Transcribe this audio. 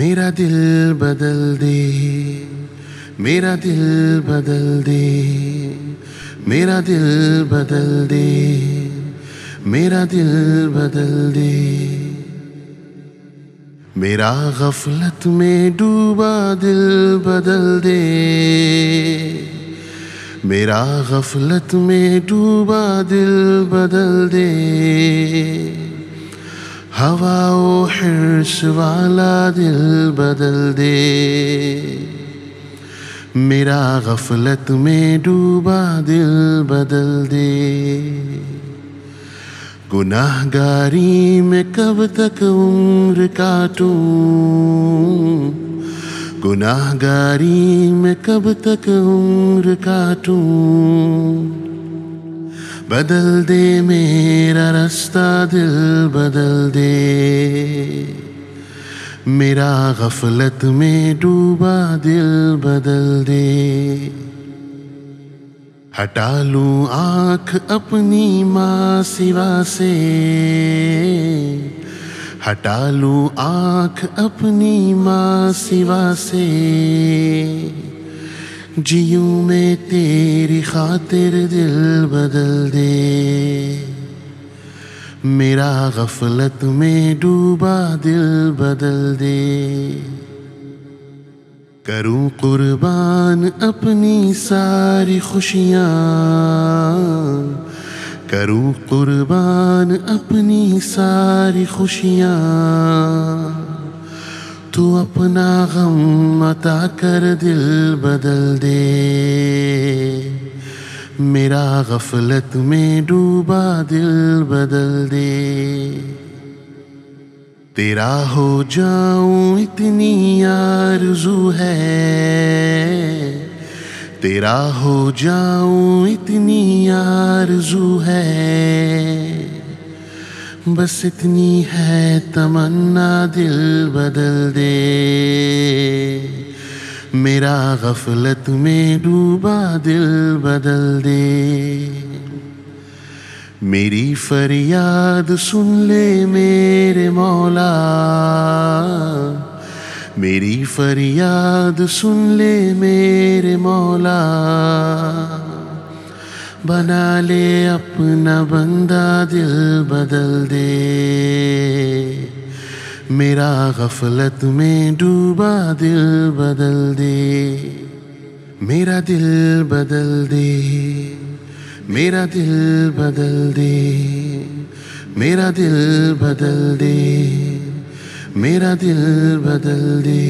मेरा दिल बदल दे, मेरा दिल बदल दे, मेरा दिल बदल दे, मेरा दिल बदल दे। मेरा गफलत में डूबा दिल बदल दे, मेरा गफलत में डूबा दिल बदल दे। हवा ओ हिर्स वाला दिल बदल दे, मेरा गफलत में डूबा दिल बदल दे। गुनाहगारी में कब तक उम्र काटूं, गुनाहगारी में कब तक उम्र काटूं। बदल दे मेरा रास्ता दिल बदल दे, मेरा गफलत में डूबा दिल बदल दे। हटा लूं आँख अपनी माँ सिवा से, हटा लूं आँख अपनी माँ सिवा से। जियूं मैं तेरी खातिर दिल बदल दे, मेरा गफलत में डूबा दिल बदल दे। करूं कुर्बान अपनी सारी खुशियाँ, करूं कुर्बान अपनी सारी खुशियाँ। तू अपना गम अता कर दिल बदल दे, मेरा गफलत में डूबा दिल बदल दे। तेरा हो जाऊं इतनी आरज़ू है, तेरा हो जाऊं इतनी आरज़ू है। बस इतनी है तमन्ना दिल बदल दे, मेरा गफलत में डूबा दिल बदल दे। मेरी फरियाद सुन ले मेरे मौला, मेरी फरियाद सुन ले मेरे मौला। बना ले अपना बंदा दिल बदल दे, मेरा गफलत में डूबा दिल बदल दे। मेरा दिल बदल दे, मेरा दिल बदल दे, मेरा दिल बदल दे, मेरा दिल बदल दे।